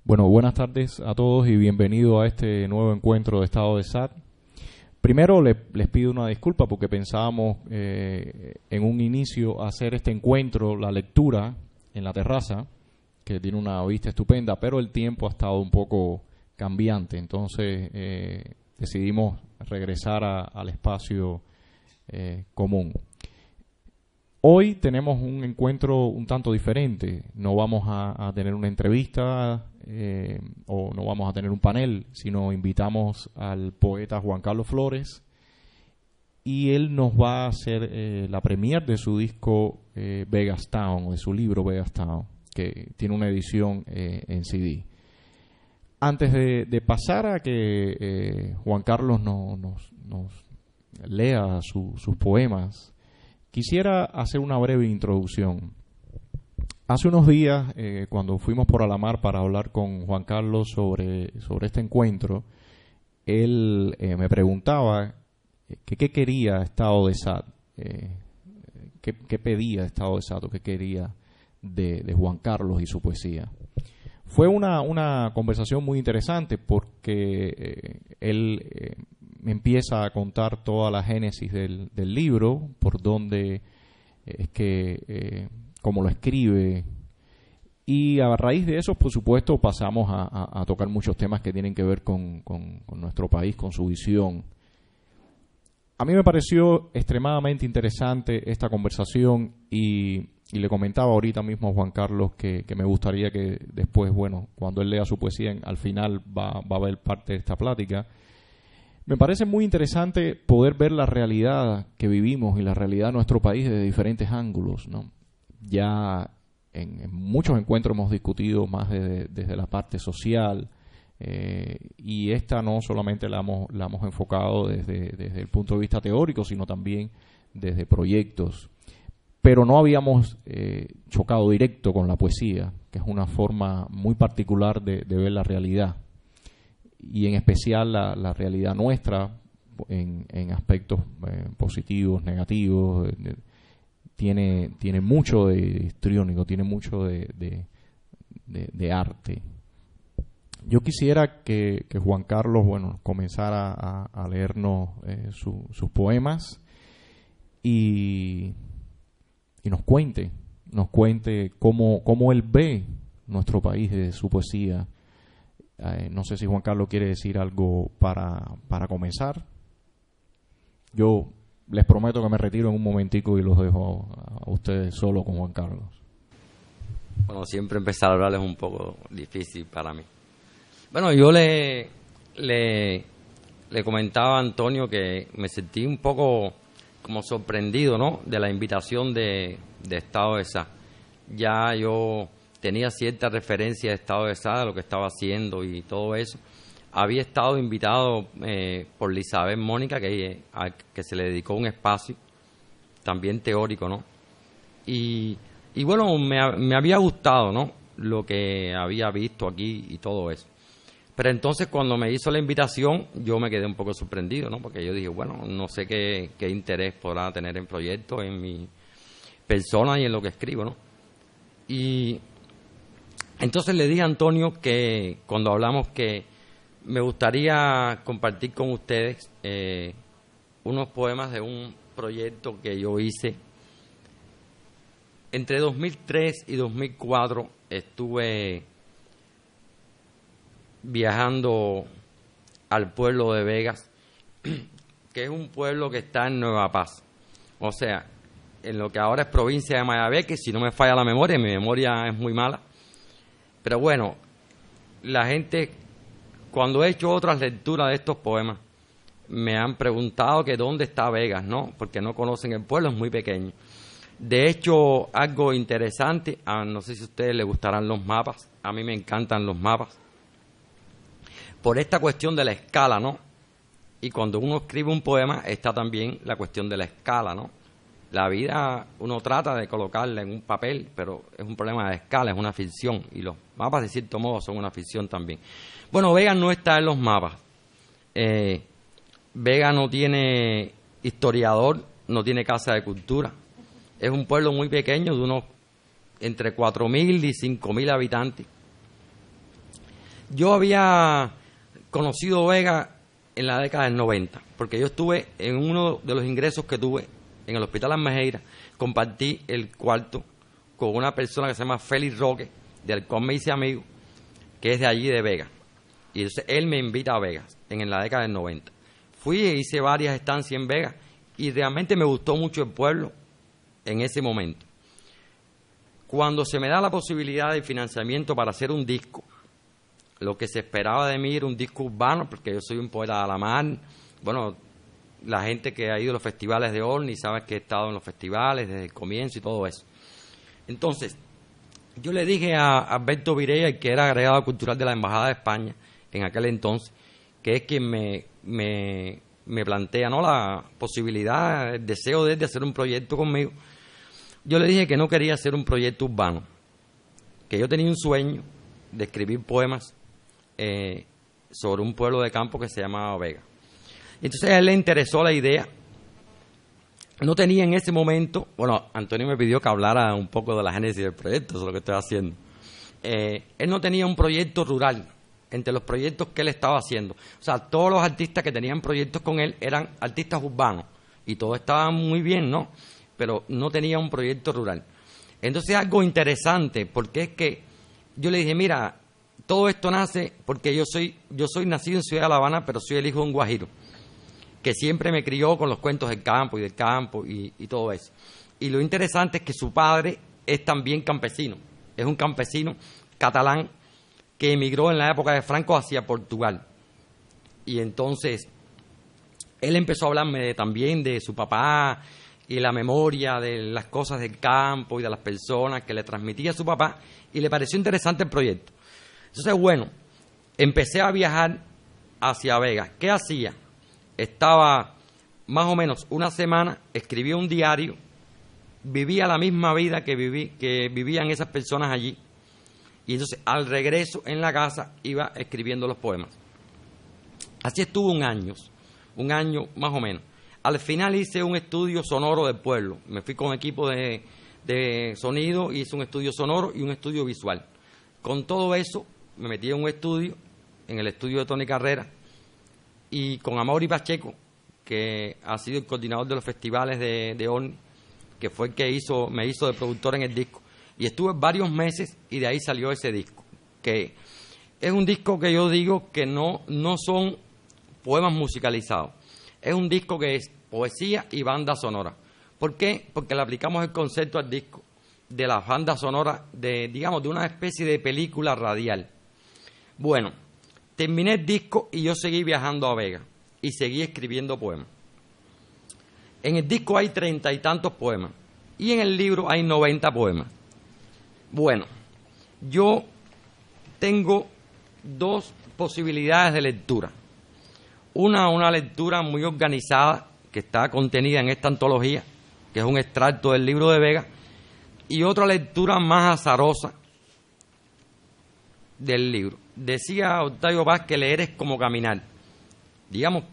Bueno, buenas tardes a todos y bienvenido a este nuevo encuentro de Estado de SAT. Primero les pido una disculpa porque pensábamos en un inicio hacer este encuentro, la lectura en la terraza, que tiene una vista estupenda, pero el tiempo ha estado un poco cambiante, entonces decidimos regresar al espacio común. Hoy tenemos un encuentro un tanto diferente. No vamos a tener una entrevista o no vamos a tener un panel, sino invitamos al poeta Juan Carlos Flores y él nos va a hacer la premiere de su disco Vegas Town, o de su libro Vegas Town, que tiene una edición en CD. Antes de pasar a que Juan Carlos nos lea sus poemas, quisiera hacer una breve introducción. Hace unos días, cuando fuimos por Alamar para hablar con Juan Carlos sobre este encuentro, él me preguntaba qué quería Estado de SAT, qué pedía Estado de SAT o qué quería de Juan Carlos y su poesía. Fue una conversación muy interesante porque él me empieza a contar toda la génesis del libro, por dónde es que, cómo lo escribe, y a raíz de eso, por supuesto, pasamos a tocar muchos temas que tienen que ver con nuestro país, con su visión. A mí me pareció extremadamente interesante esta conversación y le comentaba ahorita mismo a Juan Carlos que me gustaría que después, bueno, cuando él lea su poesía, al final va a haber parte de esta plática. Me parece muy interesante poder ver la realidad que vivimos y la realidad de nuestro país desde diferentes ángulos, ¿no? Ya en muchos encuentros hemos discutido más desde la parte social, y esta no solamente la hemos enfocado desde el punto de vista teórico, sino también desde proyectos. Pero no habíamos chocado directo con la poesía, que es una forma muy particular de ver la realidad. Y en especial la realidad nuestra en aspectos positivos, negativos, tiene mucho de histriónico, tiene mucho de arte. Yo quisiera que Juan Carlos, bueno, comenzara a leernos sus poemas y nos cuente cómo él ve nuestro país desde su poesía. No sé si Juan Carlos quiere decir algo para comenzar. Yo les prometo que me retiro en un momentico y los dejo a ustedes solo con Juan Carlos. Bueno, siempre empezar a hablar es un poco difícil para mí. Bueno, yo le comentaba a Antonio que me sentí un poco como sorprendido, ¿no?, de la invitación de Estado de SAT. Ya yo tenía cierta referencia de Estado de SAT, de lo que estaba haciendo y todo eso. Había estado invitado por Elizabeth Mónica, que se le dedicó un espacio también teórico, ¿no? Y bueno, me había gustado, ¿no?, lo que había visto aquí y todo eso. Pero entonces cuando me hizo la invitación, yo me quedé un poco sorprendido, ¿no? Porque yo dije, bueno, no sé qué interés podrá tener en proyectos, en mi persona y en lo que escribo, ¿no? Y entonces le dije a Antonio que cuando hablamos que me gustaría compartir con ustedes unos poemas de un proyecto que yo hice. Entre 2003 y 2004 estuve viajando al pueblo de Vegas, que es un pueblo que está en Nueva Paz. O sea, en lo que ahora es provincia de Mayagüez, que si no me falla la memoria, mi memoria es muy mala. Pero bueno, la gente, cuando he hecho otras lecturas de estos poemas, me han preguntado que dónde está Vegas, ¿no? Porque no conocen el pueblo, es muy pequeño. De hecho, algo interesante, no sé si a ustedes les gustarán los mapas, a mí me encantan los mapas, por esta cuestión de la escala, ¿no? Y cuando uno escribe un poema, está también la cuestión de la escala, ¿no? La vida uno trata de colocarla en un papel, pero es un problema de escala, es una ficción, y los mapas de cierto modo son una ficción también. Bueno, Vegas no está en los mapas. Vegas no tiene historiador, no tiene casa de cultura. Es un pueblo muy pequeño, de unos entre 4.000 y 5.000 habitantes. Yo había conocido Vega en la década del 90, porque yo estuve en uno de los ingresos que tuve en el Hospital Almejeira, compartí el cuarto con una persona que se llama Félix Roque, del cual me hice amigo, que es de allí de Vega. Y entonces él me invita a Vegas en la década del 90. Fui e hice varias estancias en Vegas y realmente me gustó mucho el pueblo en ese momento. Cuando se me da la posibilidad de financiamiento para hacer un disco, lo que se esperaba de mí era un disco urbano, porque yo soy un poeta de la mar. Bueno, la gente que ha ido a los festivales de Orni sabe que he estado en los festivales desde el comienzo y todo eso. Entonces, yo le dije a Alberto Vireya, que era agregado cultural de la Embajada de España en aquel entonces, que es quien me plantea, ¿no?, la posibilidad, el deseo de hacer un proyecto conmigo. Yo le dije que no quería hacer un proyecto urbano, que yo tenía un sueño de escribir poemas sobre un pueblo de campo que se llamaba Vega. Entonces a él le interesó la idea. No tenía en ese momento, bueno, Antonio me pidió que hablara un poco de la génesis del proyecto, eso es lo que estoy haciendo. Él no tenía un proyecto rural entre los proyectos que él estaba haciendo. O sea, todos los artistas que tenían proyectos con él eran artistas urbanos y todos estaban muy bien, ¿no? Pero no tenía un proyecto rural. Entonces algo interesante, porque es que yo le dije, mira, todo esto nace porque yo soy nacido en Ciudad de La Habana, pero soy el hijo de un guajiro, que siempre me crió con los cuentos del campo y todo eso. Y lo interesante es que su padre es también campesino, es un campesino catalán que emigró en la época de Franco hacia Portugal. Y entonces él empezó a hablarme también de su papá y la memoria de las cosas del campo y de las personas que le transmitía a su papá, y le pareció interesante el proyecto. Entonces, bueno, empecé a viajar hacia Vega. ¿Qué hacía? Estaba más o menos una semana, escribía un diario, vivía la misma vida que vivían esas personas allí, y entonces al regreso en la casa iba escribiendo los poemas. Así estuvo un año más o menos. Al final hice un estudio sonoro del pueblo, me fui con equipo de sonido, hice un estudio sonoro y un estudio visual. Con todo eso me metí en un estudio, en el estudio de Tony Carrera, y con Amaury Pacheco, que ha sido el coordinador de los festivales de Orni, que fue el que me hizo de productor en el disco. Y estuve varios meses y de ahí salió ese disco, que es un disco que yo digo que no son poemas musicalizados. Es un disco que es poesía y banda sonora. ¿Por qué? Porque le aplicamos el concepto al disco de la banda sonora, de una especie de película radial. Bueno, terminé el disco y yo seguí viajando a Vega y seguí escribiendo poemas. En el disco hay 30 y tantos poemas y en el libro hay 90 poemas. Bueno, yo tengo dos posibilidades de lectura. Una lectura muy organizada que está contenida en esta antología, que es un extracto del libro de Vega, y otra lectura más azarosa del libro. Decía Octavio Paz que leer es como caminar.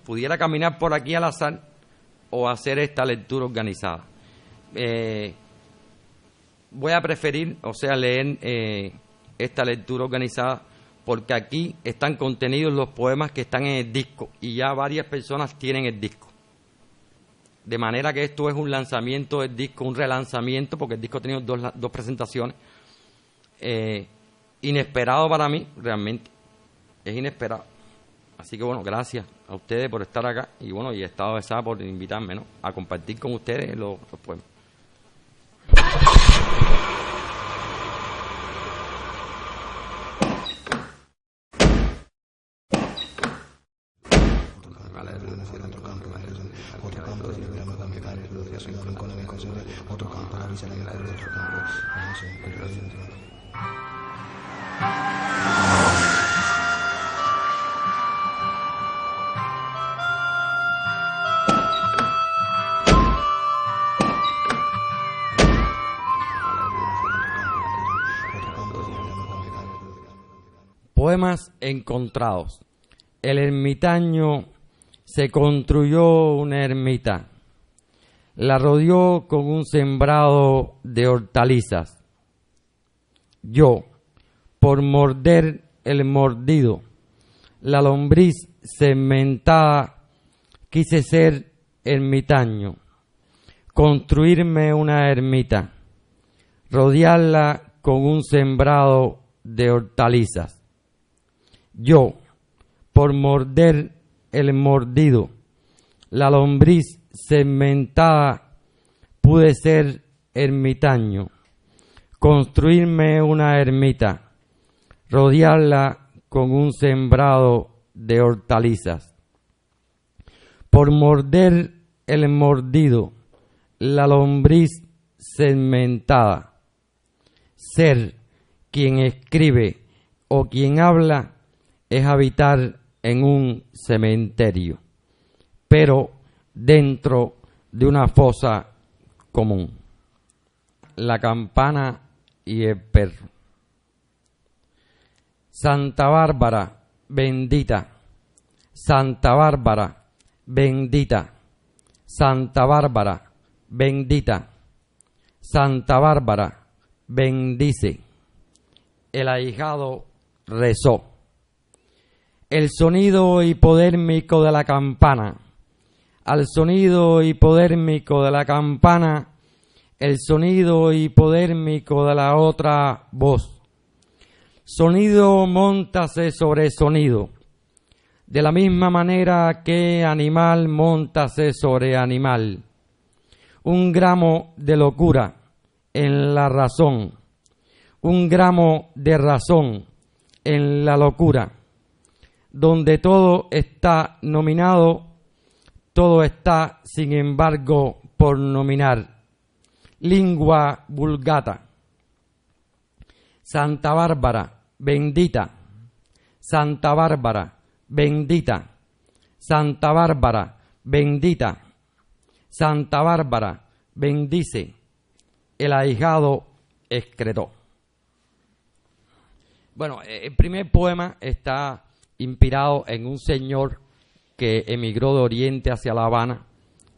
Pudiera caminar por aquí al azar o hacer esta lectura organizada. Voy a preferir, leer esta lectura organizada, porque aquí están contenidos los poemas que están en el disco y ya varias personas tienen el disco. De manera que esto es un lanzamiento del disco, un relanzamiento, porque el disco ha tenido dos presentaciones. Inesperado para mí, realmente. Es inesperado. Así que bueno, gracias a ustedes por estar acá y bueno, y Estado de Sá por invitarme, ¿no?, a compartir con ustedes los poemas. Poemas encontrados. El ermitaño se construyó una ermita, la rodeó con un sembrado de hortalizas. Yo, por morder el mordido, la lombriz segmentada, quise ser ermitaño, construirme una ermita, rodearla con un sembrado de hortalizas. Yo, por morder el mordido, la lombriz segmentada, pude ser ermitaño, construirme una ermita, rodearla con un sembrado de hortalizas. Por morder el mordido, la lombriz segmentada, ser quien escribe o quien habla es habitar en un cementerio, pero dentro de una fosa común. La campana y el perro. Santa Bárbara, bendita. Santa Bárbara, bendita. Santa Bárbara, bendita. Santa Bárbara, bendice. El ahijado rezó. El sonido hipodérmico de la campana. Al sonido hipodérmico de la campana, el sonido hipodérmico de la otra voz. Sonido móntase sobre sonido, de la misma manera que animal móntase sobre animal. Un gramo de locura en la razón, un gramo de razón en la locura, donde todo está nominado, todo está, sin embargo, por nominar. Lingua vulgata. Santa Bárbara, bendita. Santa Bárbara, bendita. Santa Bárbara, bendita. Santa Bárbara, bendice. El ahijado excretó. Bueno, el primer poema está inspirado en un señor que emigró de Oriente hacia La Habana,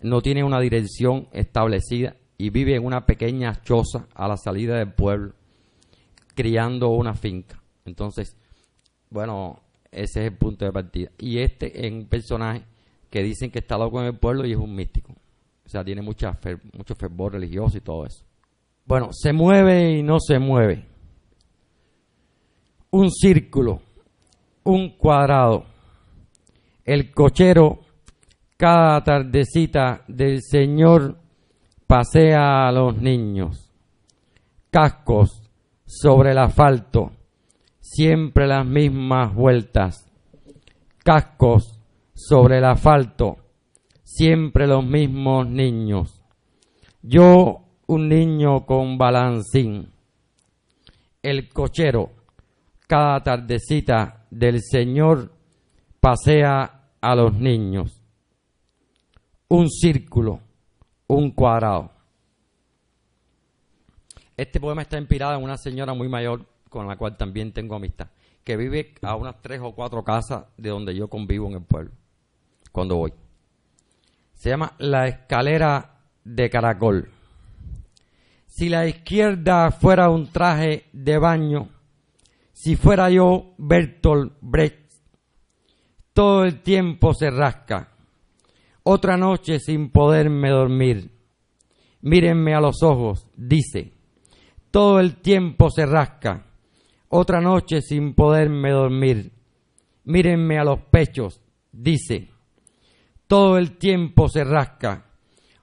no tiene una dirección establecida y vive en una pequeña choza a la salida del pueblo, criando una finca. Entonces, bueno, ese es el punto de partida. Y este es un personaje que dicen que está loco en el pueblo y es un místico. O sea, tiene mucho fervor religioso y todo eso. Bueno, se mueve y no se mueve. Un círculo, un cuadrado. El cochero, cada tardecita del Señor, pasea a los niños. Cascos sobre el asfalto, siempre las mismas vueltas. Cascos sobre el asfalto, siempre los mismos niños. Yo, un niño con balancín. El cochero, cada tardecita del Señor, pasea a los niños. Un círculo, un cuadrado. Este poema está inspirado en una señora muy mayor con la cual también tengo amistad, que vive a unas 3 o 4 casas de donde yo convivo en el pueblo, cuando voy. Se llama La escalera de caracol. Si la izquierda fuera un traje de baño, si fuera yo Bertolt Brecht, todo el tiempo se rasca. Otra noche sin poderme dormir. Mírenme a los ojos, dice. Todo el tiempo se rasca. Otra noche sin poderme dormir. Mírenme a los pechos, dice. Todo el tiempo se rasca.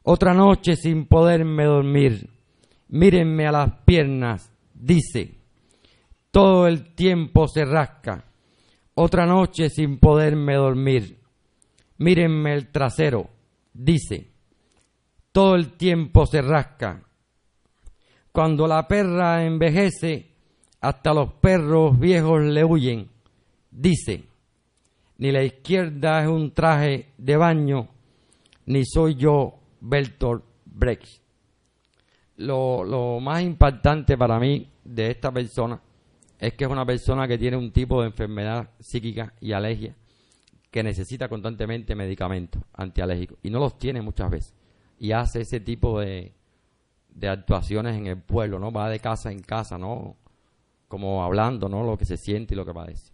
Otra noche sin poderme dormir. Mírenme a las piernas, dice. Todo el tiempo se rasca. Otra noche sin poderme dormir. Mírenme el trasero, dice. Todo el tiempo se rasca. Cuando la perra envejece, hasta los perros viejos le huyen, dice. Ni la izquierda es un traje de baño, ni soy yo Bertolt Brecht. Lo más impactante para mí de esta persona es que es una persona que tiene un tipo de enfermedad psíquica y alergia que necesita constantemente medicamentos antialérgicos y no los tiene muchas veces y hace ese tipo de actuaciones en el pueblo, ¿no? Va de casa en casa, ¿no? Como hablando, ¿no? Lo que se siente y lo que padece.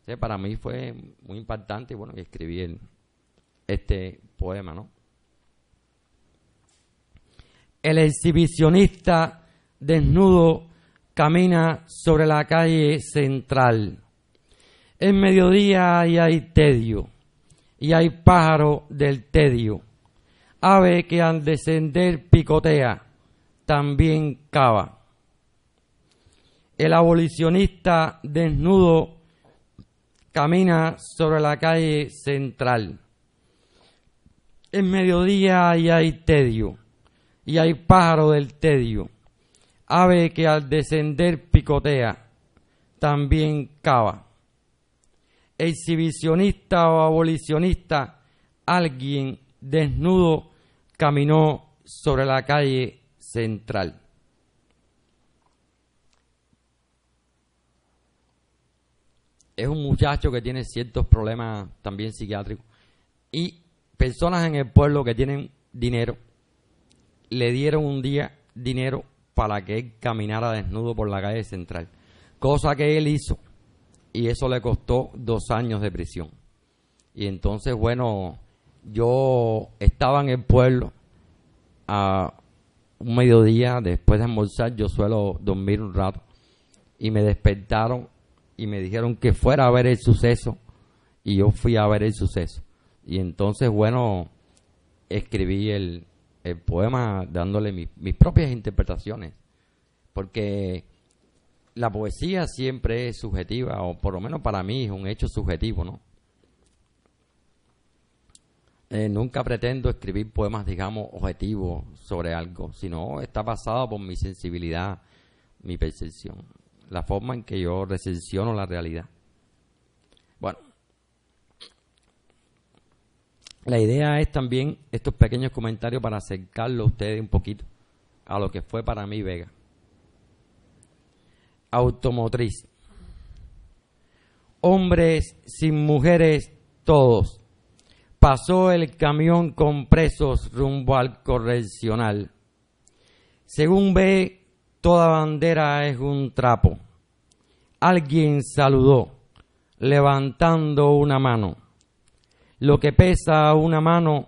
Entonces, para mí fue muy impactante y bueno, que escribí este poema, ¿no? El exhibicionista desnudo camina sobre la calle central. Es mediodía y hay tedio, y hay pájaro del tedio. Ave que al descender picotea, también cava. El abolicionista desnudo camina sobre la calle central. Es mediodía y hay tedio, y hay pájaro del tedio. Ave que al descender picotea, también cava. Exhibicionista o abolicionista, alguien desnudo caminó sobre la calle central. Es un muchacho que tiene ciertos problemas también psiquiátricos y personas en el pueblo que tienen dinero le dieron un día dinero para que él caminara desnudo por la calle central, cosa que él hizo y eso le costó 2 años de prisión. Y entonces, bueno, yo estaba en el pueblo a un mediodía, después de almorzar, yo suelo dormir un rato, y me despertaron y me dijeron que fuera a ver el suceso, y yo fui a ver el suceso. Y entonces, bueno, escribí el poema dándole mis propias interpretaciones, porque la poesía siempre es subjetiva, o por lo menos para mí es un hecho subjetivo, ¿no? Nunca pretendo escribir poemas, digamos, objetivos sobre algo, sino está basado por mi sensibilidad, mi percepción, la forma en que yo recepciono la realidad. Bueno, la idea es también estos pequeños comentarios para acercarlo a ustedes un poquito a lo que fue para mí Vega. Automotriz. Hombres sin mujeres todos. Pasó el camión con presos rumbo al correccional. Según ve, toda bandera es un trapo. Alguien saludó, levantando una mano. Lo que pesa una mano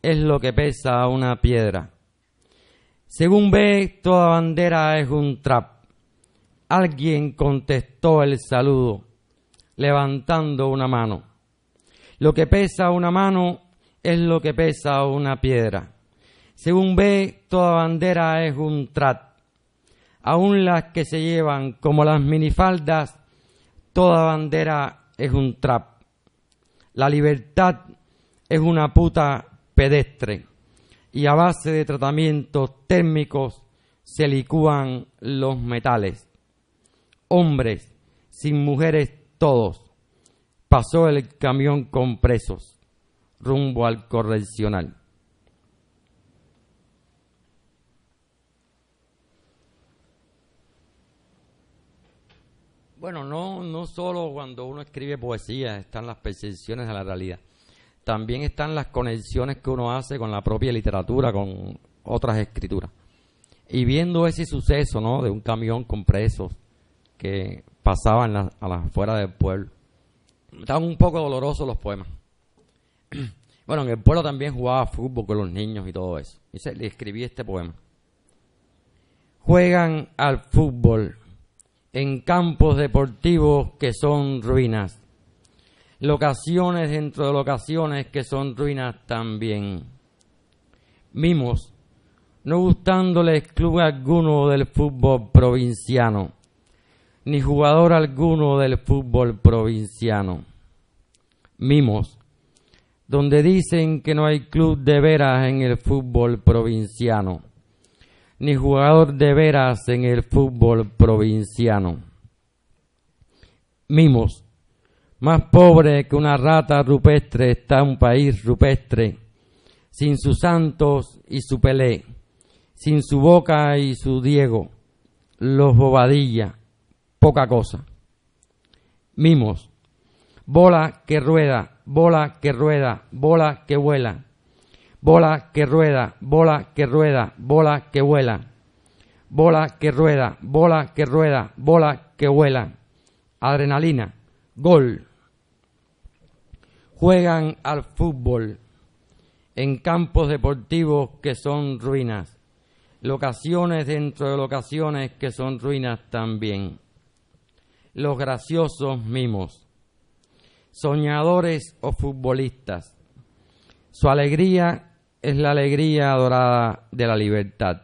es lo que pesa una piedra. Según ve, toda bandera es un trapo. Alguien contestó el saludo, levantando una mano. Lo que pesa una mano es lo que pesa una piedra. Según ve, toda bandera es un trap. Aún las que se llevan como las minifaldas, toda bandera es un trap. La libertad es una puta pedestre y a base de tratamientos térmicos se licúan los metales. Hombres sin mujeres todos. Pasó el camión con presos rumbo al correccional. Bueno, no solo cuando uno escribe poesía están las percepciones de la realidad. También están las conexiones que uno hace con la propia literatura, con otras escrituras. Y viendo ese suceso, ¿no?, de un camión con presos que pasaban a las afueras del pueblo, estaban un poco dolorosos los poemas. Bueno, en el pueblo también jugaba fútbol con los niños y todo eso. Y le escribí este poema. Juegan al fútbol en campos deportivos que son ruinas. Locaciones dentro de locaciones que son ruinas también. Mimos, no gustándoles club alguno del fútbol provinciano, ni jugador alguno del fútbol provinciano. Mimos, donde dicen que no hay club de veras en el fútbol provinciano, ni jugador de veras en el fútbol provinciano. Mimos, más pobre que una rata rupestre está un país rupestre, sin sus Santos y su Pelé, sin su Boca y su Diego, los Bobadilla, poca cosa. Mimos, bola que rueda, bola que rueda, bola que vuela, bola que rueda, bola que rueda, bola que vuela, bola que rueda, bola que rueda, bola que vuela. Adrenalina, gol. Juegan al fútbol en campos deportivos que son ruinas, locaciones dentro de locaciones que son ruinas también. Los graciosos mimos, soñadores o futbolistas, su alegría es la alegría dorada de la libertad,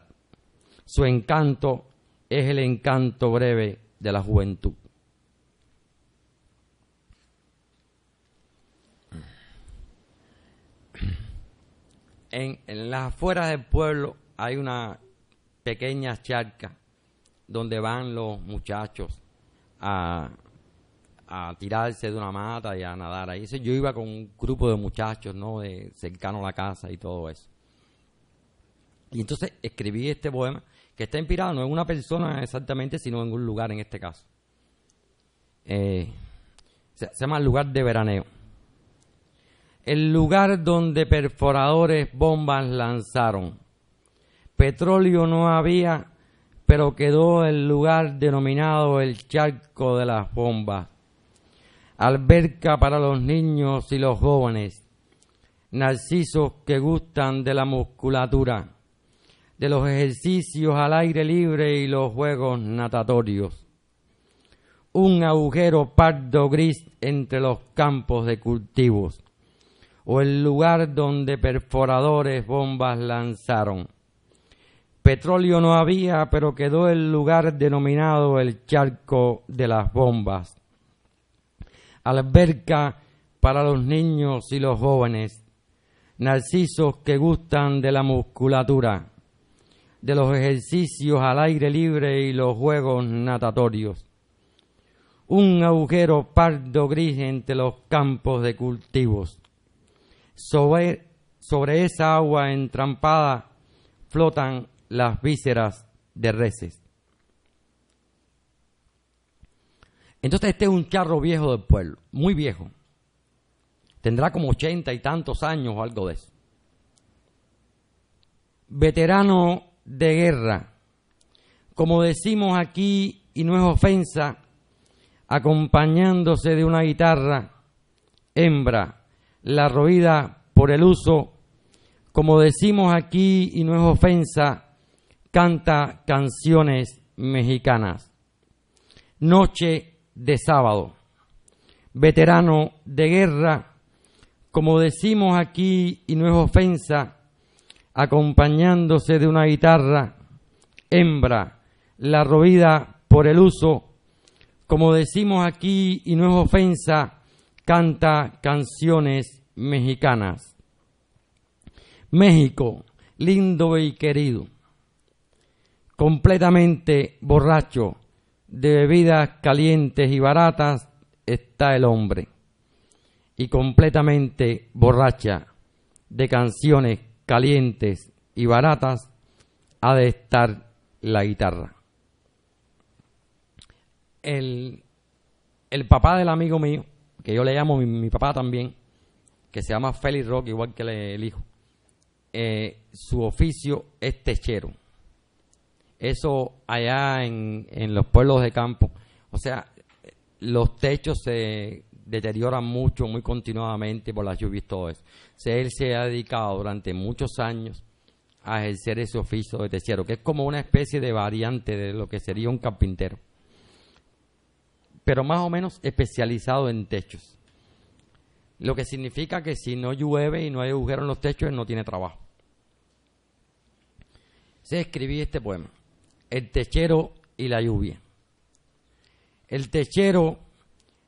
su encanto es el encanto breve de la juventud. En las afueras del pueblo hay una pequeña charca donde van los muchachos a tirarse de una mata y a nadar. Ahí yo iba con un grupo de muchachos, ¿no?, de cercano a la casa y todo eso. Y entonces escribí este poema que está inspirado no en una persona exactamente, sino en un lugar en este caso. Se llama El lugar de veraneo. El lugar donde perforadores bombas lanzaron. Petróleo no había, pero quedó el lugar denominado el charco de las bombas. Alberca para los niños y los jóvenes. Narcisos que gustan de la musculatura, de los ejercicios al aire libre y los juegos natatorios. Un agujero pardo gris entre los campos de cultivos, o el lugar donde perforadores bombas lanzaron. Petróleo no había, pero quedó el lugar denominado el charco de las bombas. Alberca para los niños y los jóvenes, narcisos que gustan de la musculatura, de los ejercicios al aire libre y los juegos natatorios. Un agujero pardo gris entre los campos de cultivos. Sobre esa agua entrampada flotan las vísceras de reses. Entonces este es un charro viejo del pueblo, muy viejo. Tendrá como 80 y tantos años o algo de eso. Veterano de guerra, como decimos aquí, y no es ofensa, acompañándose de una guitarra, hembra, la roída por el uso, como decimos aquí, y no es ofensa, canta canciones mexicanas. Noche de sábado, veterano de guerra, como decimos aquí, y no es ofensa, acompañándose de una guitarra, hembra, la roída por el uso, como decimos aquí, y no es ofensa, canta canciones mexicanas. México, lindo y querido, completamente borracho de bebidas calientes y baratas está el hombre, y completamente borracha de canciones calientes y baratas ha de estar la guitarra. El papá del amigo mío, que yo le llamo mi papá también, que se llama Félix Roque, igual que el hijo, su oficio es techero. Eso allá en los pueblos de campo, o sea, los techos se deterioran mucho, muy continuadamente por las lluvias y todo eso. Él se ha dedicado durante muchos años a ejercer ese oficio de techero, que es como una especie de variante de lo que sería un carpintero, pero más o menos especializado en techos. Lo que significa que si no llueve y no hay agujero en los techos, él no tiene trabajo. Escribí este poema, El techero y la lluvia. El techero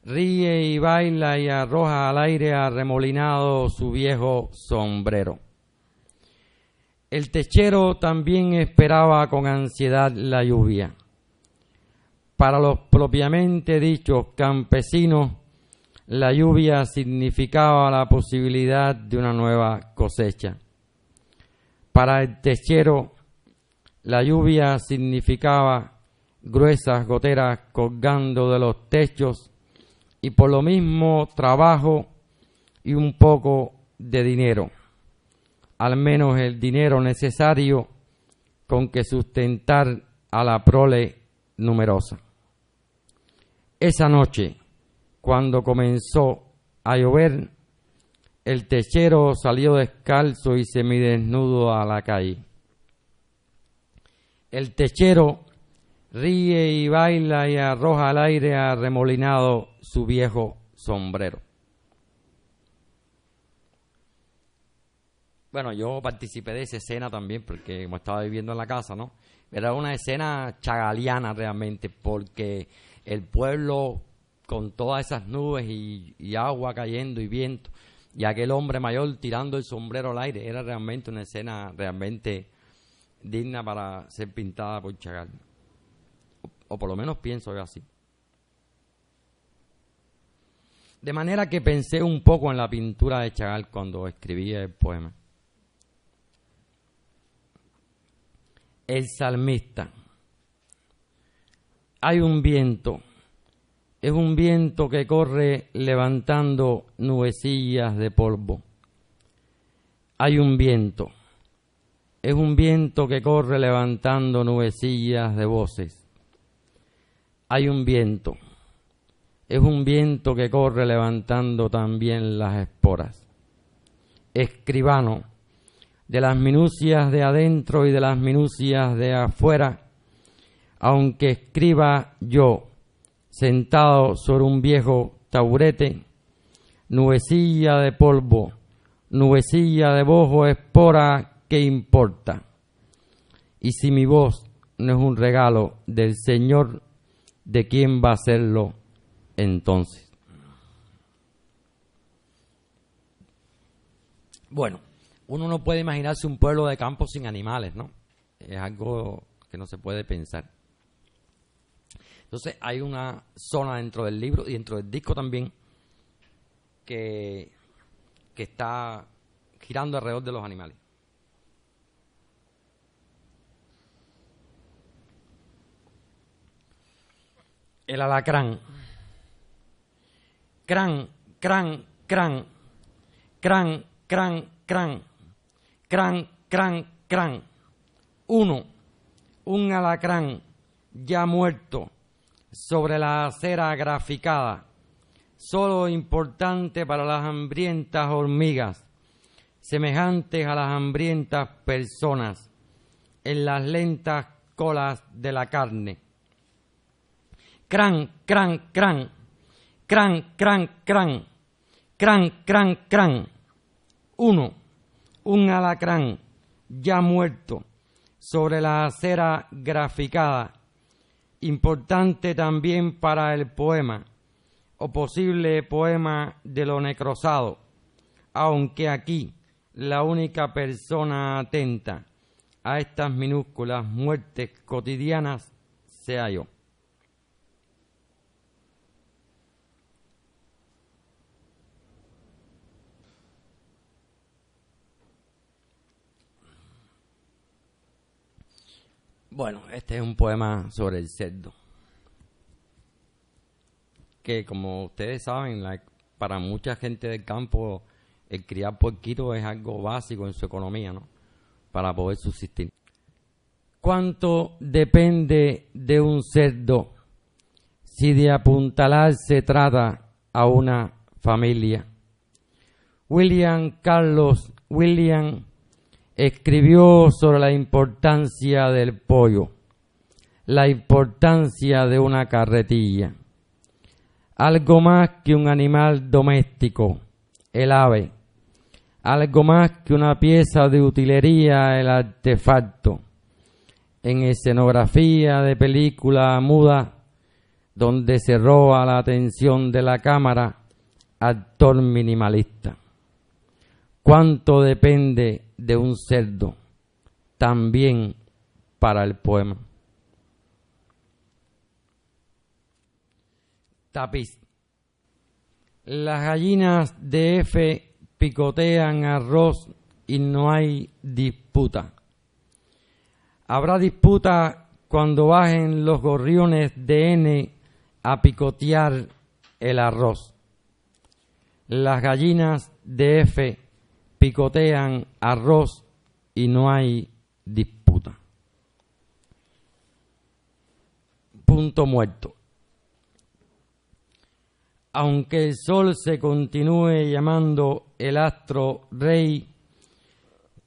ríe y baila y arroja al aire arremolinado su viejo sombrero. El techero también esperaba con ansiedad la lluvia. Para los propiamente dichos campesinos, la lluvia significaba la posibilidad de una nueva cosecha. Para el techero, la lluvia significaba gruesas goteras colgando de los techos y por lo mismo trabajo y un poco de dinero, al menos el dinero necesario con que sustentar a la prole numerosa. Esa noche, cuando comenzó a llover, el techero salió descalzo y semidesnudo a la calle. El techero ríe y baila y arroja al aire arremolinado su viejo sombrero. Bueno, yo participé de esa escena también porque como estaba viviendo en la casa, ¿no? Era una escena chagaliana realmente porque el pueblo con todas esas nubes y agua cayendo y viento y aquel hombre mayor tirando el sombrero al aire, era realmente una escena realmente digna para ser pintada por Chagall. O por lo menos pienso yo así. De manera que pensé un poco en la pintura de Chagall cuando escribí el poema. El salmista. Hay un viento. Es un viento que corre levantando nubecillas de polvo. Hay un viento. Es un viento que corre levantando nubecillas de voces. Hay un viento. Es un viento que corre levantando también las esporas. Escribano, de las minucias de adentro y de las minucias de afuera, aunque escriba yo, sentado sobre un viejo taburete, nubecilla de polvo, nubecilla de bojo, espora, ¿qué importa? Y si mi voz no es un regalo del Señor, ¿de quién va a serlo entonces? Bueno, uno no puede imaginarse un pueblo de campo sin animales, ¿no? Es algo que no se puede pensar. Entonces hay una zona dentro del libro y dentro del disco también que está girando alrededor de los animales. El alacrán. Crán, crán, crán. Crán, crán, crán. Crán, crán, crán. Uno, un alacrán ya muerto sobre la acera graficada, solo importante para las hambrientas hormigas, semejantes a las hambrientas personas, en las lentas colas de la carne. Crán, crán, crán, crán, crán, crán, crán, crán, crán. Uno, un alacrán ya muerto sobre la acera graficada, importante también para el poema, o posible poema de lo necrosado, aunque aquí la única persona atenta a estas minúsculas muertes cotidianas sea yo. Bueno, este es un poema sobre el cerdo, que como ustedes saben, para mucha gente del campo, el criar porquito es algo básico en su economía, ¿no? Para poder subsistir. ¿Cuánto depende de un cerdo si de apuntalar se trata a una familia? William Carlos Williams escribió sobre la importancia del pollo, la importancia de una carretilla. Algo más que un animal doméstico, el ave. Algo más que una pieza de utilería, el artefacto. En escenografía de película muda, donde se roba la atención de la cámara, actor minimalista. ¿Cuánto depende de un cerdo? También para el poema. Tapiz. Las gallinas de F picotean arroz y no hay disputa. Habrá disputa cuando bajen los gorriones de N a picotear el arroz. Las gallinas de F picotean arroz y no hay disputa. Punto muerto. Aunque el sol se continúe llamando el astro rey,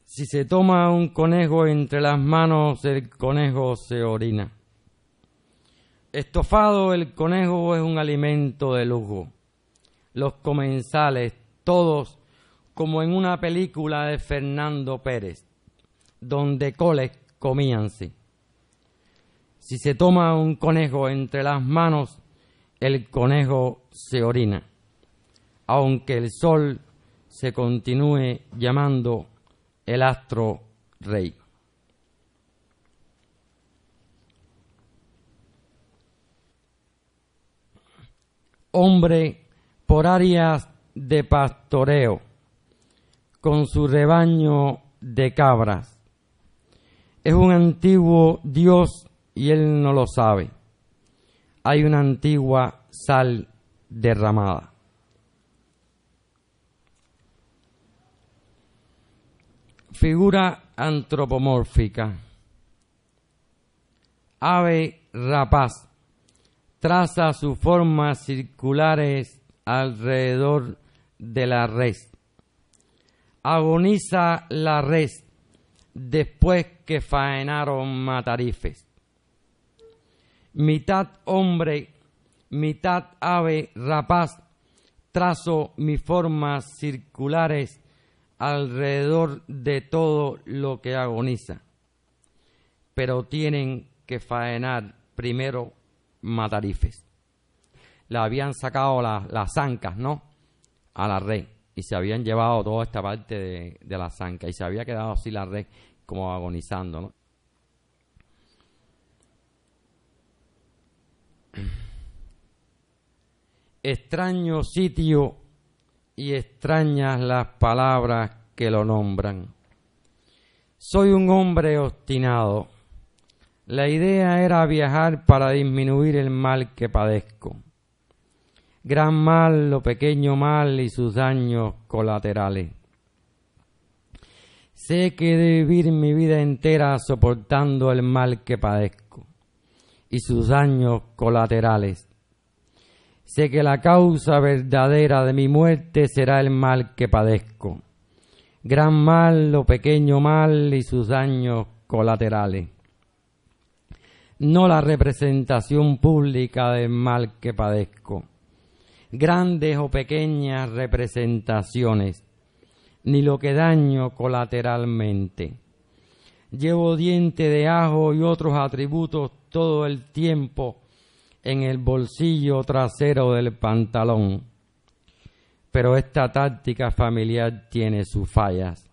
si se toma un conejo entre las manos, el conejo se orina. Estofado, el conejo es un alimento de lujo. Los comensales, todos como en una película de Fernando Pérez, donde coles comíanse. Si se toma un conejo entre las manos, el conejo se orina, aunque el sol se continúe llamando el astro rey. Hombre por áreas de pastoreo, con su rebaño de cabras. Es un antiguo Dios y él no lo sabe. Hay una antigua sal derramada. Figura antropomórfica. Ave rapaz. Traza sus formas circulares alrededor de la res. Agoniza la res después que faenaron matarifes. Mitad hombre, mitad ave rapaz, trazo mis formas circulares alrededor de todo lo que agoniza. Pero tienen que faenar primero matarifes. Le habían sacado las ancas, ¿no?, a la red, y se habían llevado toda esta parte de las ancas, y se había quedado así la red como agonizando, ¿no? Extraño sitio y extrañas las palabras que lo nombran. Soy un hombre obstinado. La idea era viajar para disminuir el mal que padezco. Gran mal o pequeño mal y sus daños colaterales. Sé que he de vivir mi vida entera soportando el mal que padezco y sus daños colaterales. Sé que la causa verdadera de mi muerte será el mal que padezco. Gran mal o pequeño mal y sus daños colaterales. No la representación pública del mal que padezco. Grandes o pequeñas representaciones, ni lo que daño colateralmente. Llevo diente de ajo y otros atributos todo el tiempo en el bolsillo trasero del pantalón. Pero esta táctica familiar tiene sus fallas.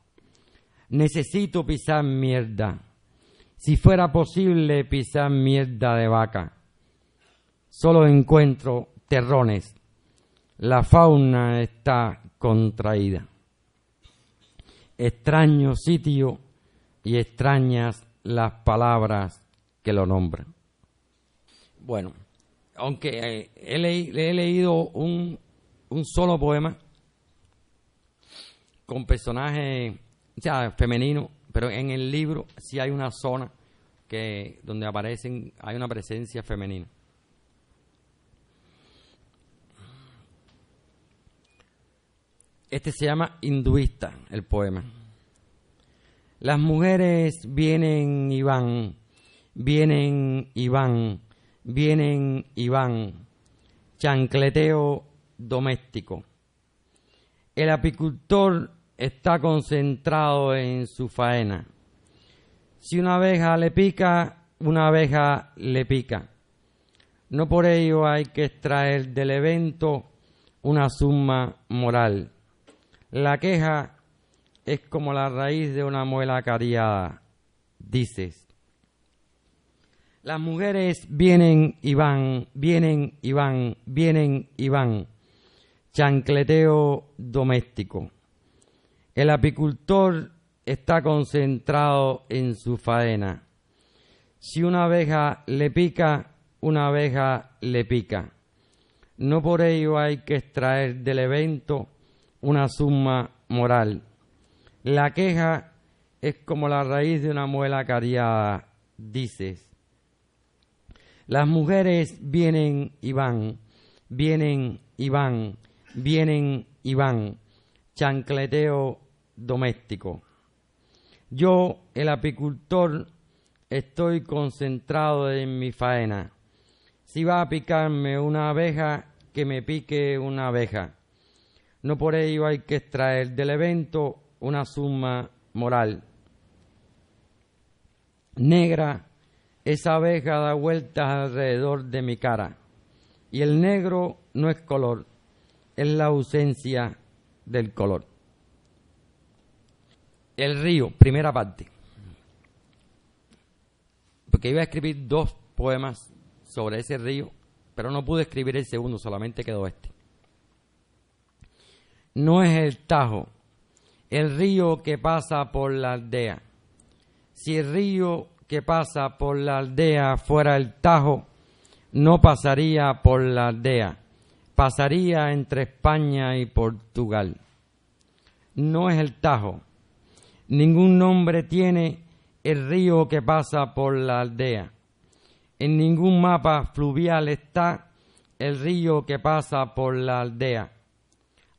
Necesito pisar mierda. Si fuera posible pisar mierda de vaca. Solo encuentro terrones. La fauna está contraída. Extraño sitio y extrañas las palabras que lo nombran. Bueno, aunque he leído un solo poema con personajes, o sea, femeninos, pero en el libro sí hay una zona donde hay una presencia femenina. Este se llama Hinduista, el poema. Las mujeres vienen y van, vienen y van, vienen y van. Chancleteo doméstico. El apicultor está concentrado en su faena. Si una abeja le pica, una abeja le pica. No por ello hay que extraer del evento una suma moral. La queja es como la raíz de una muela cariada, dices. Las mujeres vienen y van, vienen y van, vienen y van. Chancleteo doméstico. El apicultor está concentrado en su faena. Si una abeja le pica, una abeja le pica. No por ello hay que extraer del evento una suma moral. La queja es como la raíz de una muela cariada, dices. Las mujeres vienen y van, vienen y van, chancleteo doméstico. Yo, el apicultor, estoy concentrado en mi faena. Si va a picarme una abeja, que me pique una abeja. No por ello hay que extraer del evento una suma moral. Negra, esa abeja da vueltas alrededor de mi cara. Y el negro no es color, es la ausencia del color. El río, primera parte. Porque iba a escribir 2 poemas sobre ese río, pero no pude escribir el segundo, solamente quedó este. No es el Tajo, el río que pasa por la aldea. Si el río que pasa por la aldea fuera el Tajo, no pasaría por la aldea, pasaría entre España y Portugal. No es el Tajo, ningún nombre tiene el río que pasa por la aldea. En ningún mapa fluvial está el río que pasa por la aldea.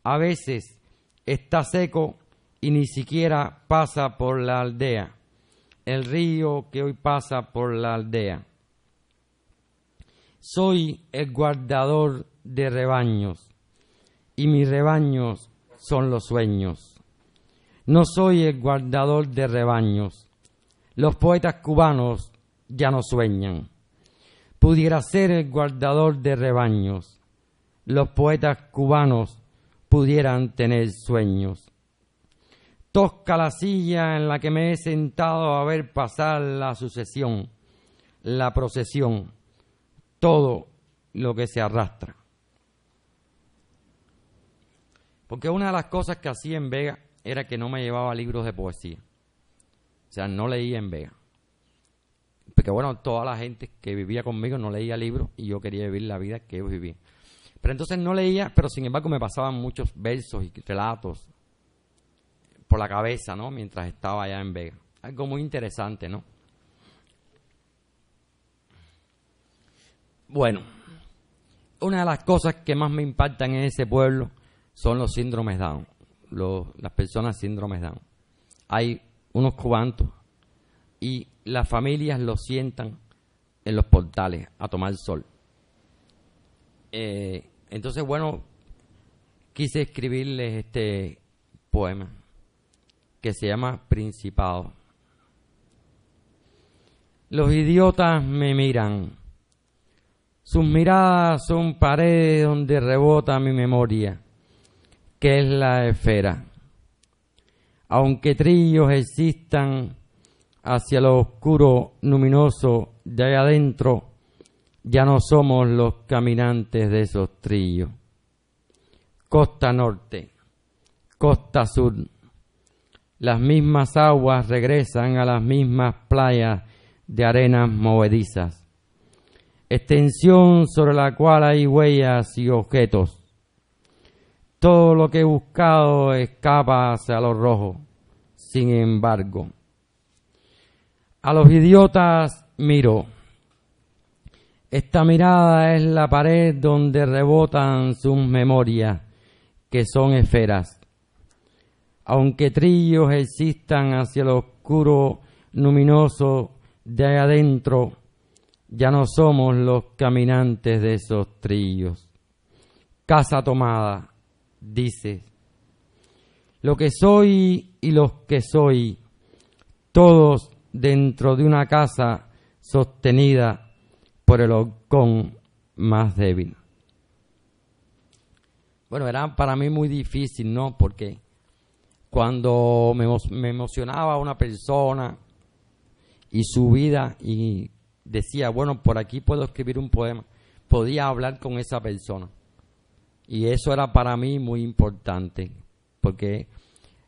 A veces está seco y ni siquiera pasa por la aldea. El río que hoy pasa por la aldea. Soy el guardador de rebaños y mis rebaños son los sueños. No soy el guardador de rebaños. Los poetas cubanos ya no sueñan. Pudiera ser el guardador de rebaños. Los poetas cubanos pudieran tener sueños. Tosca la silla en la que me he sentado a ver pasar la sucesión, la procesión, todo lo que se arrastra. Porque una de las cosas que hacía en Vega era que no me llevaba libros de poesía. O sea, no leía en Vega. Porque bueno, toda la gente que vivía conmigo no leía libros y yo quería vivir la vida que ellos vivían. Pero entonces no leía, pero sin embargo me pasaban muchos versos y relatos por la cabeza, ¿no? Mientras estaba allá en Vega. Algo muy interesante, ¿no? Bueno, una de las cosas que más me impactan en ese pueblo son los síndromes Down, las personas síndromes Down. Hay unos cuantos y las familias los sientan en los portales a tomar sol. Entonces, bueno, quise escribirles este poema que se llama Principado. Los idiotas me miran. Sus miradas son paredes donde rebota mi memoria, que es la esfera. Aunque trillos existan hacia lo oscuro luminoso de allá adentro, ya no somos los caminantes de esos trillos. Costa norte, costa sur, las mismas aguas regresan a las mismas playas de arenas movedizas. Extensión sobre la cual hay huellas y objetos. Todo lo que he buscado escapa hacia lo rojo. Sin embargo, a los idiotas miro. Esta mirada es la pared donde rebotan sus memorias, que son esferas. Aunque trillos existan hacia lo oscuro luminoso de ahí adentro, ya no somos los caminantes de esos trillos. Casa tomada, dice. Lo que soy y los que soy, todos dentro de una casa sostenida por el halcón más débil. Bueno, era para mí muy difícil, ¿no? Porque cuando me emocionaba una persona y su vida y decía, bueno, por aquí puedo escribir un poema, podía hablar con esa persona. Y eso era para mí muy importante, porque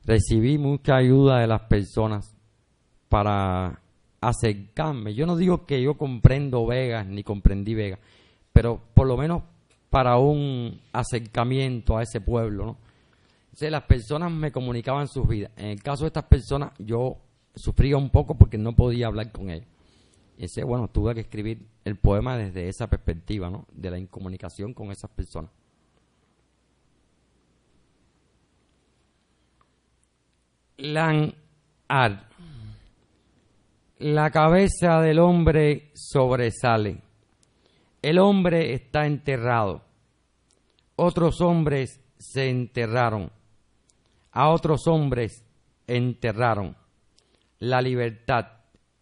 recibí mucha ayuda de las personas para acercarme. Yo no digo que yo comprendo Vegas ni comprendí Vegas, pero por lo menos para un acercamiento a ese pueblo, ¿no? Entonces las personas me comunicaban sus vidas. En el caso de estas personas yo sufría un poco porque no podía hablar con ellas. Y ese, bueno, tuve que escribir el poema desde esa perspectiva, ¿no? De la incomunicación con esas personas. Lan-ar. La cabeza del hombre sobresale. El hombre está enterrado. Otros hombres se enterraron. A otros hombres enterraron. La libertad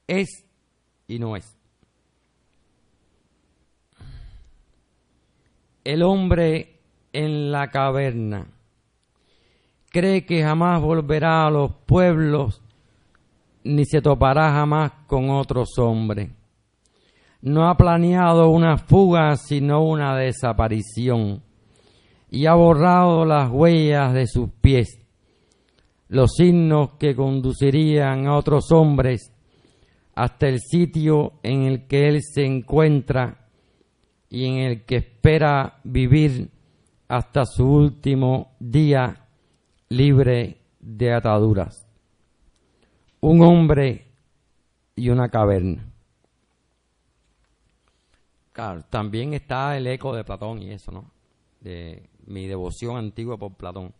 es y no es. El hombre en la caverna cree que jamás volverá a los pueblos ni se topará jamás con otros hombres. No ha planeado una fuga sino una desaparición y ha borrado las huellas de sus pies, los signos que conducirían a otros hombres hasta el sitio en el que él se encuentra y en el que espera vivir hasta su último día libre de ataduras. Un hombre y una caverna. Claro, también está el eco de Platón y eso, ¿no? De mi devoción antigua por Platón.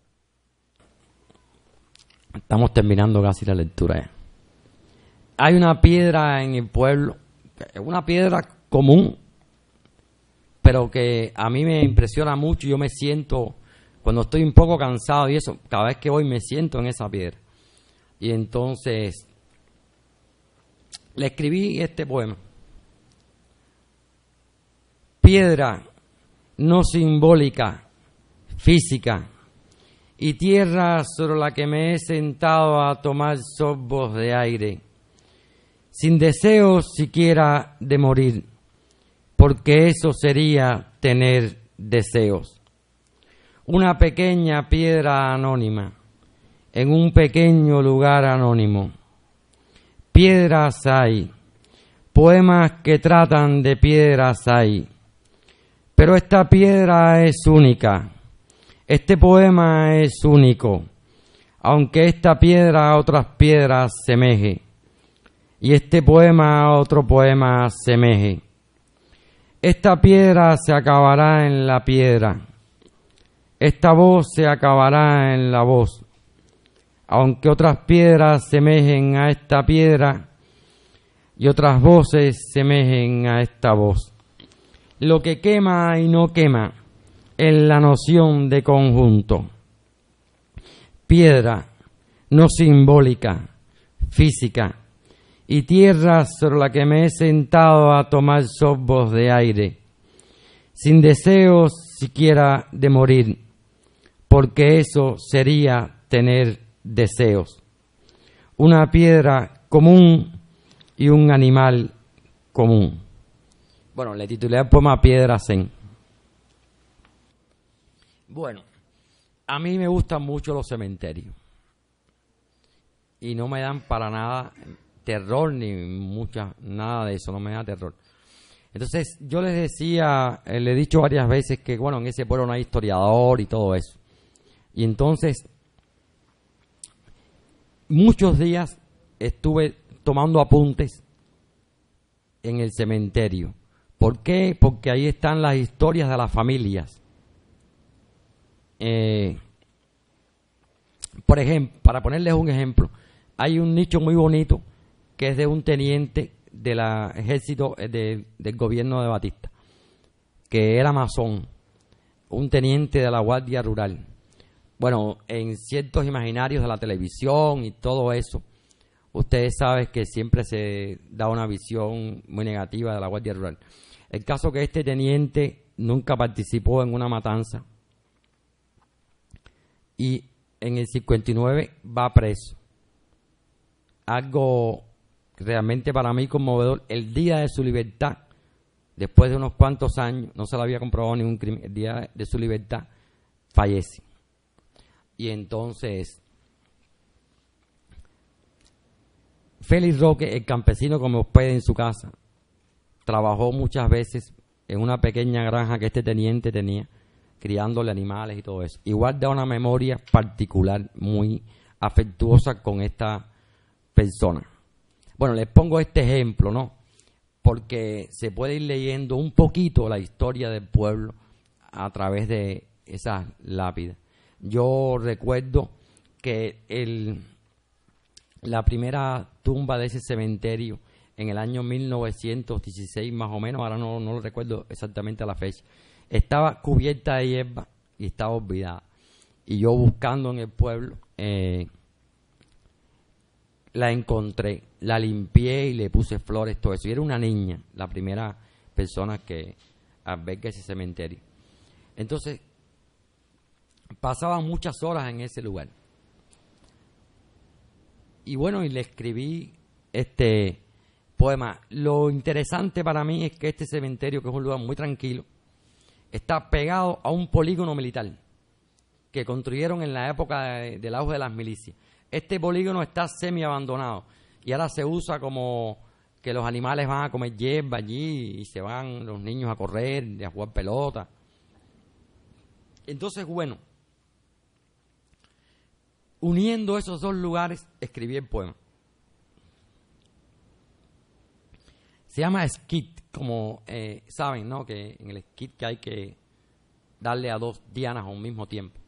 Estamos terminando casi la lectura ya. Hay una piedra en el pueblo, es una piedra común, pero que a mí me impresiona mucho. Yo me siento, cuando estoy un poco cansado y eso, cada vez que voy me siento en esa piedra. Y entonces le escribí este poema. Piedra no simbólica, física, y tierra sobre la que me he sentado a tomar sorbos de aire, sin deseos siquiera de morir, porque eso sería tener deseos. Una pequeña piedra anónima, en un pequeño lugar anónimo. Piedras hay, poemas que tratan de piedras hay, pero esta piedra es única, este poema es único, aunque esta piedra a otras piedras semeje, y este poema a otro poema semeje. Esta piedra se acabará en la piedra, esta voz se acabará en la voz, aunque otras piedras semejen a esta piedra y otras voces semejen a esta voz. Lo que quema y no quema es la noción de conjunto. Piedra no simbólica, física, y tierra sobre la que me he sentado a tomar sorbos de aire, sin deseos siquiera de morir, porque eso sería tener deseos. Una piedra común y un animal común. Bueno, le titulé el poema Piedra Zen. Bueno, a mí me gustan mucho los cementerios y no me dan para nada terror ni nada de eso, no me da terror. Entonces yo les decía, le he dicho varias veces que bueno, en ese pueblo no hay historiador y todo eso. Y entonces muchos días estuve tomando apuntes en el cementerio. ¿Por qué? Porque ahí están las historias de las familias. Por ejemplo, para ponerles un ejemplo, hay un nicho muy bonito que es de un teniente del ejército del gobierno de Batista, que era masón, un teniente de la Guardia Rural. Bueno, en ciertos imaginarios de la televisión y todo eso, ustedes saben que siempre se da una visión muy negativa de la Guardia Rural. El caso que este teniente nunca participó en una matanza y en el 59 va preso. Algo realmente para mí conmovedor. El día de su libertad, después de unos cuantos años, no se le había comprobado ningún crimen, el día de su libertad fallece. Y entonces Félix Roque, el campesino como hospede en su casa, trabajó muchas veces en una pequeña granja que este teniente tenía, criándole animales y todo eso. Igual da una memoria particular, muy afectuosa con esta persona. Bueno, les pongo este ejemplo, ¿no? porque se puede ir leyendo un poquito la historia del pueblo a través de esas lápidas. Yo recuerdo que la primera tumba de ese cementerio en el año 1916 más o menos, ahora no lo recuerdo exactamente a la fecha, estaba cubierta de hierba y estaba olvidada. Y yo buscando en el pueblo la encontré, la limpié y le puse flores, todo eso. Y era una niña, la primera persona que alberga ese cementerio. Entonces, pasaba muchas horas en ese lugar. Y bueno, y le escribí este poema. Lo interesante para mí es que este cementerio, que es un lugar muy tranquilo, está pegado a un polígono militar que construyeron en la época del auge de las milicias. Este polígono está semi-abandonado y ahora se usa como que los animales van a comer hierba allí y se van los niños a correr, a jugar pelota. Entonces, bueno, uniendo esos dos lugares, escribí el poema. Se llama skit, como saben, ¿no? Que en el skit que hay que darle a dos dianas a un mismo tiempo.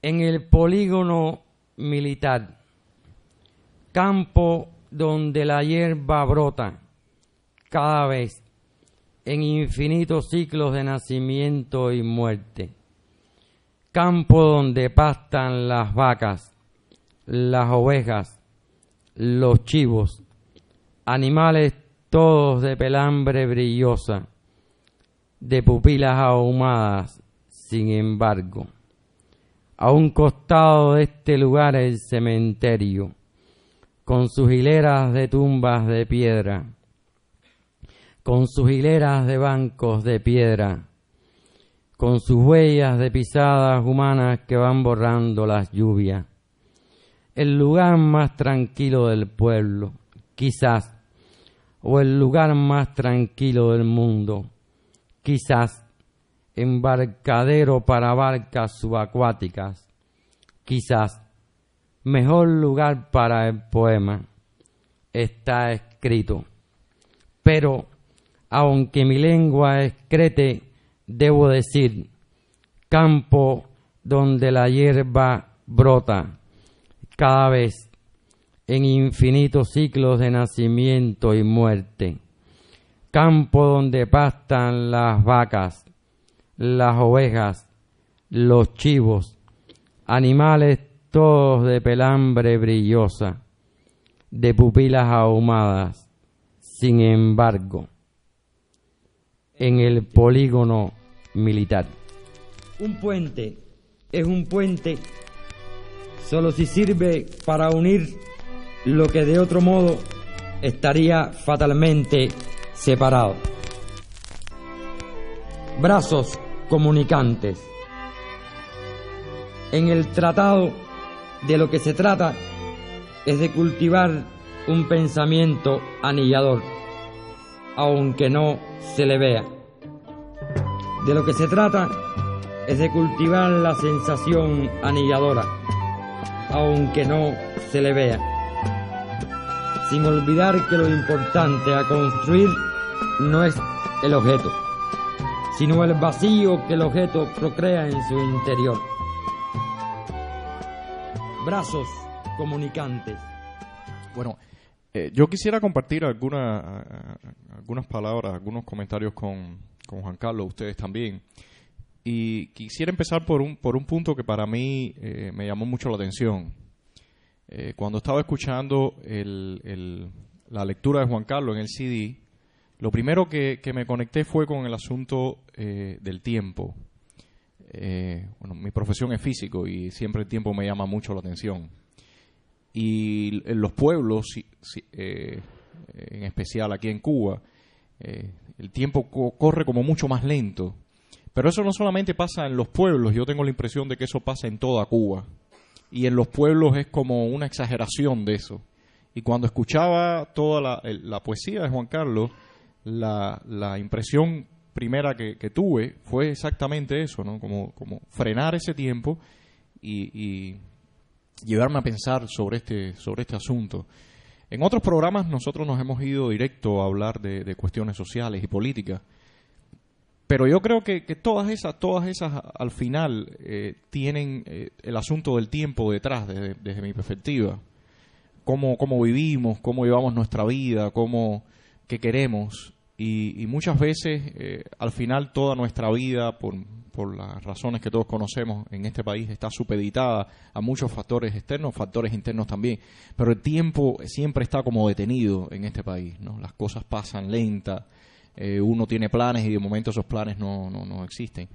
En el polígono militar, campo donde la hierba brota cada vez en infinitos ciclos de nacimiento y muerte. Campo donde pastan las vacas, las ovejas, los chivos, animales todos de pelambre brillosa, de pupilas ahumadas, sin embargo. A un costado de este lugar el cementerio, con sus hileras de tumbas de piedra, con sus hileras de bancos de piedra, con sus huellas de pisadas humanas que van borrando las lluvias. El lugar más tranquilo del pueblo, quizás, o el lugar más tranquilo del mundo, quizás, embarcadero para barcas subacuáticas, quizás, mejor lugar para el poema, está escrito. Pero, aunque mi lengua excrete, debo decir, campo donde la hierba brota, cada vez en infinitos ciclos de nacimiento y muerte, campo donde pastan las vacas, las ovejas, los chivos, animales todos de pelambre brillosa, de pupilas ahumadas. Sin embargo, en el polígono militar. Un puente es un puente solo si sirve para unir lo que de otro modo estaría fatalmente separado. Brazos comunicantes. En el tratado de lo que se trata es de cultivar un pensamiento anillador, aunque no se le vea. De lo que se trata es de cultivar la sensación anilladora, aunque no se le vea, sin olvidar que lo importante a construir no es el objeto, sino el vacío que el objeto procrea en su interior. Brazos comunicantes. Bueno, yo quisiera compartir algunas palabras, algunos comentarios con Juan Carlos, ustedes también. Y quisiera empezar por un punto que para mí me llamó mucho la atención. Cuando estaba escuchando la lectura de Juan Carlos en el CD, lo primero que me conecté fue con el asunto del tiempo. Bueno, mi profesión es físico y siempre el tiempo me llama mucho la atención. Y en los pueblos, en especial aquí en Cuba, el tiempo corre como mucho más lento. Pero eso no solamente pasa en los pueblos, yo tengo la impresión de que eso pasa en toda Cuba. Y en los pueblos es como una exageración de eso. Y cuando escuchaba toda la poesía de Juan Carlos, la impresión primera que tuve fue exactamente eso, ¿no? Como frenar ese tiempo y llevarme a pensar sobre este asunto. En otros programas nosotros nos hemos ido directo a hablar de cuestiones sociales y políticas, pero yo creo que todas esas al final tienen el asunto del tiempo detrás, desde mi perspectiva. Cómo vivimos, cómo llevamos nuestra vida, qué queremos. Y muchas veces, al final, toda nuestra vida, por las razones que todos conocemos en este país, está supeditada a muchos factores externos, factores internos también. Pero el tiempo siempre está como detenido en este país, ¿no? Las cosas pasan lentas, uno tiene planes y de momento esos planes no existen.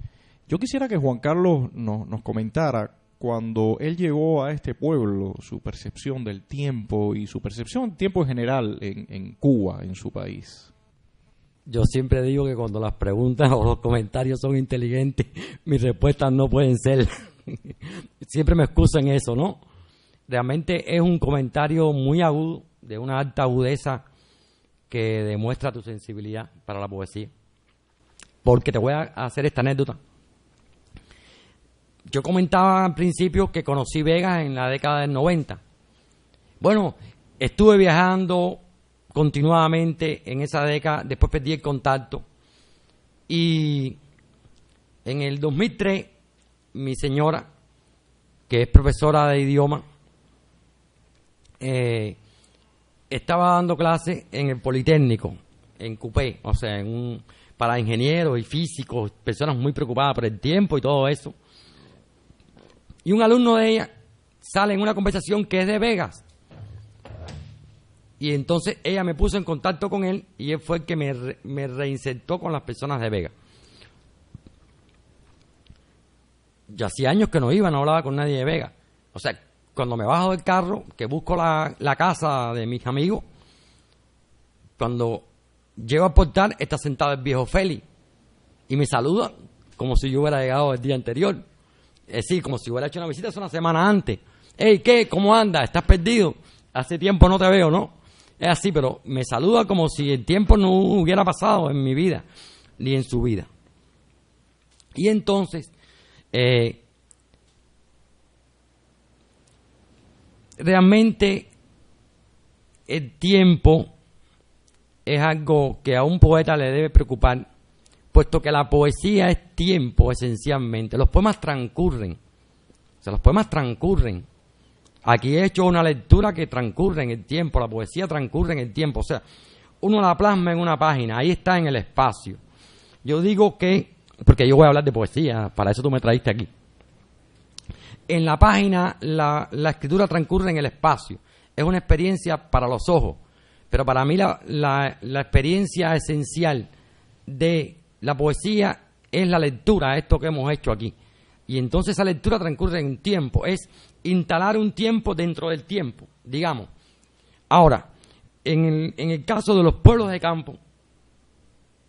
Yo quisiera que Juan Carlos nos comentara, cuando él llegó a este pueblo, su percepción del tiempo y su percepción del tiempo en general en Cuba, en su país. Yo siempre digo que cuando las preguntas o los comentarios son inteligentes, mis respuestas no pueden ser. Siempre me excuso en eso, ¿no? Realmente es un comentario muy agudo, de una alta agudeza, que demuestra tu sensibilidad para la poesía. Porque te voy a hacer esta anécdota. Yo comentaba al principio que conocí Vegas en la década del 90. Bueno, estuve viajando continuadamente en esa década, después perdí el contacto. Y en el 2003, mi señora, que es profesora de idioma, estaba dando clases en el Politécnico, en Cupé, o sea, para ingenieros y físicos, personas muy preocupadas por el tiempo y todo eso. Y un alumno de ella sale en una conversación que es de Vegas. Y entonces ella me puso en contacto con él y él fue el que me reinsertó con las personas de Vegas. Yo hacía años que no hablaba con nadie de Vegas. O sea, cuando me bajo del carro, que busco la casa de mis amigos, cuando llego al portal está sentado el viejo Félix y me saluda como si yo hubiera llegado el día anterior. Es decir, como si hubiera hecho una visita hace una semana antes. Hey, ¿qué? ¿Cómo andas? ¿Estás perdido? Hace tiempo no te veo, ¿no? Es así, pero me saluda como si el tiempo no hubiera pasado en mi vida, ni en su vida. Y entonces, realmente el tiempo es algo que a un poeta le debe preocupar, puesto que la poesía es tiempo esencialmente. Los poemas transcurren. O sea, los poemas transcurren. Aquí he hecho una lectura que transcurre en el tiempo, la poesía transcurre en el tiempo, o sea, uno la plasma en una página, ahí está en el espacio. Yo digo que, porque yo voy a hablar de poesía, para eso tú me traíste aquí. En la página la escritura transcurre en el espacio, es una experiencia para los ojos, pero para mí la experiencia esencial de la poesía es la lectura, esto que hemos hecho aquí. Y entonces esa lectura transcurre en tiempo, es instalar un tiempo dentro del tiempo, digamos. Ahora, en el caso de los pueblos de campo,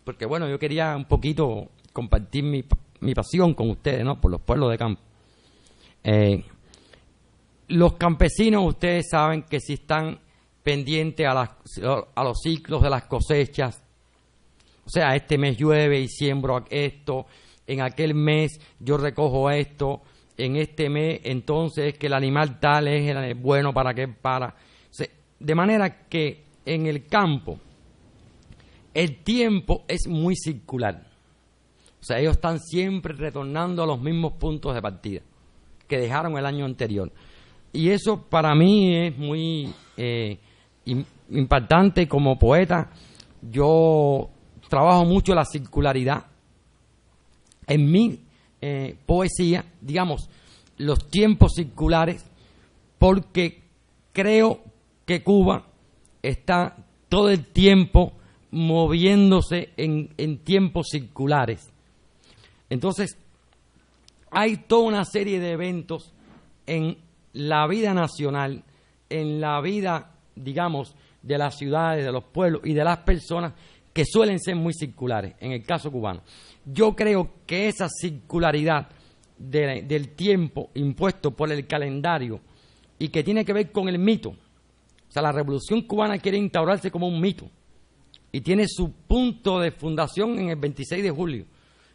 porque bueno, yo quería un poquito compartir mi pasión con ustedes, ¿no? Por los pueblos de campo. Los campesinos, ustedes saben que si están pendientes a los ciclos de las cosechas, o sea, este mes llueve y siembro esto, en aquel mes yo recojo esto, en este mes entonces que el animal tal es el bueno para qué para. O sea, de manera que en el campo el tiempo es muy circular. O sea, ellos están siempre retornando a los mismos puntos de partida que dejaron el año anterior. Y eso para mí es muy impactante como poeta. Yo trabajo mucho la circularidad en mi poesía, digamos, los tiempos circulares, porque creo que Cuba está todo el tiempo moviéndose en tiempos circulares. Entonces, hay toda una serie de eventos en la vida nacional, en la vida, digamos, de las ciudades, de los pueblos y de las personas que suelen ser muy circulares, en el caso cubano. Yo creo que esa circularidad del tiempo impuesto por el calendario y que tiene que ver con el mito, o sea, la Revolución Cubana quiere instaurarse como un mito y tiene su punto de fundación en el 26 de julio.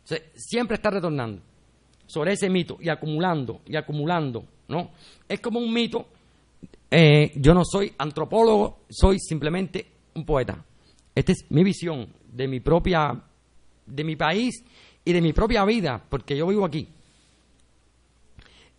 O sea, siempre está retornando sobre ese mito y acumulando, ¿no? Es como un mito yo no soy antropólogo, soy simplemente un poeta. Esta es mi visión de mi país y de mi propia vida, porque yo vivo aquí.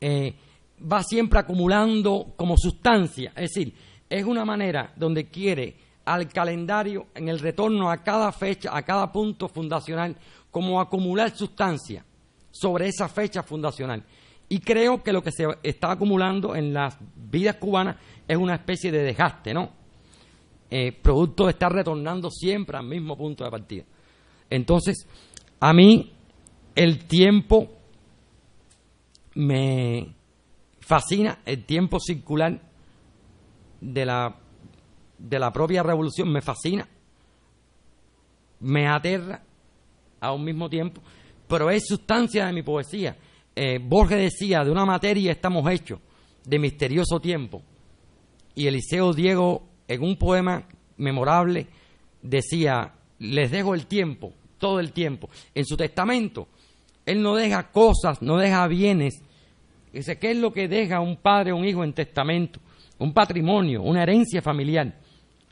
Va siempre acumulando como sustancia, es decir, es una manera donde quiere al calendario, en el retorno a cada fecha, a cada punto fundacional, como acumular sustancia sobre esa fecha fundacional. Y creo que lo que se está acumulando en las vidas cubanas es una especie de desgaste, ¿no? Producto de estar retornando siempre al mismo punto de partida. Entonces, a mí el tiempo me fascina, el tiempo circular de la propia revolución me fascina, me aterra a un mismo tiempo, pero es sustancia de mi poesía. Borges decía, de una materia estamos hechos, de misterioso tiempo. Y Eliseo Diego, en un poema memorable, decía, les dejo el tiempo, todo el tiempo. En su testamento, él no deja cosas, no deja bienes. Dice, ¿qué es lo que deja un padre o un hijo en testamento? Un patrimonio, una herencia familiar.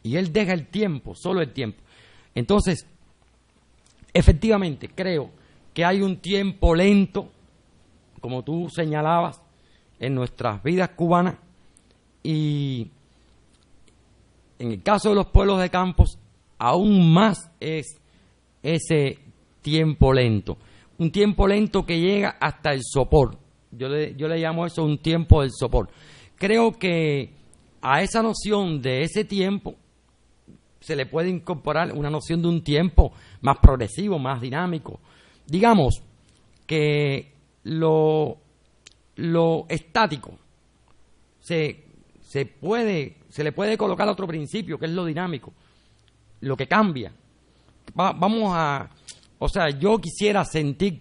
Y él deja el tiempo, solo el tiempo. Entonces, efectivamente, creo que hay un tiempo lento, como tú señalabas, en nuestras vidas cubanas, y en el caso de los pueblos de campos, aún más es ese tiempo lento. Un tiempo lento que llega hasta el sopor. Yo le llamo eso un tiempo del sopor. Creo que a esa noción de ese tiempo se le puede incorporar una noción de un tiempo más progresivo, más dinámico. Digamos que lo estático se le puede colocar otro principio, que es lo dinámico, lo que cambia. Yo quisiera sentir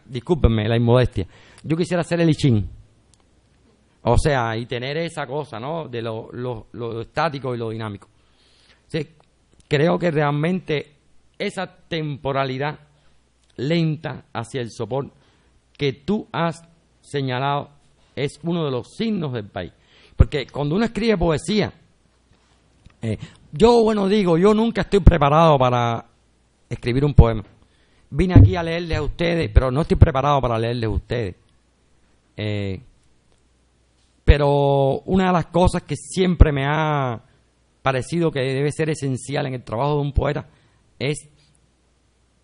discúlpenme la inmodestia, yo quisiera ser el I Ching, y tener esa cosa, ¿no?, de lo estático y lo dinámico. Creo que realmente esa temporalidad lenta hacia el sopor que tú has señalado es uno de los signos del país. Porque cuando uno escribe poesía, yo nunca estoy preparado para escribir un poema. Vine aquí a leerles a ustedes, pero no estoy preparado para leerles a ustedes. Pero una de las cosas que siempre me ha parecido que debe ser esencial en el trabajo de un poeta es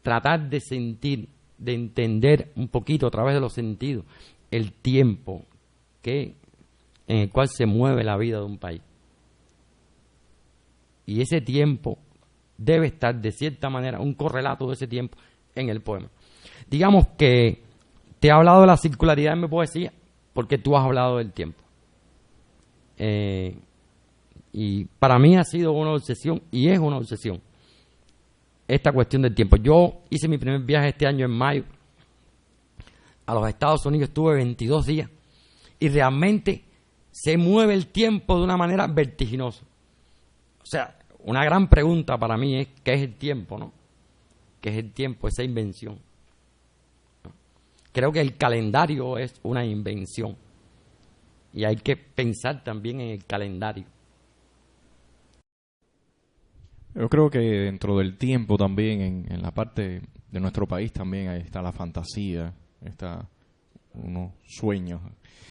tratar de sentir, de entender un poquito a través de los sentidos el tiempo en el cual se mueve la vida de un país. Y ese tiempo debe estar, de cierta manera, un correlato de ese tiempo en el poema. Digamos que te he hablado de la circularidad en mi poesía porque tú has hablado del tiempo. Y para mí ha sido una obsesión, y es una obsesión, esta cuestión del tiempo. Yo hice mi primer viaje este año en mayo a los Estados Unidos, estuve 22 días, y realmente se mueve el tiempo de una manera vertiginosa. O sea, una gran pregunta para mí es, ¿qué es el tiempo, no? ¿Qué es el tiempo, esa invención? Creo que el calendario es una invención, y hay que pensar también en el calendario. Yo creo que dentro del tiempo también, en la parte de nuestro país también, ahí está la fantasía, está unos sueños.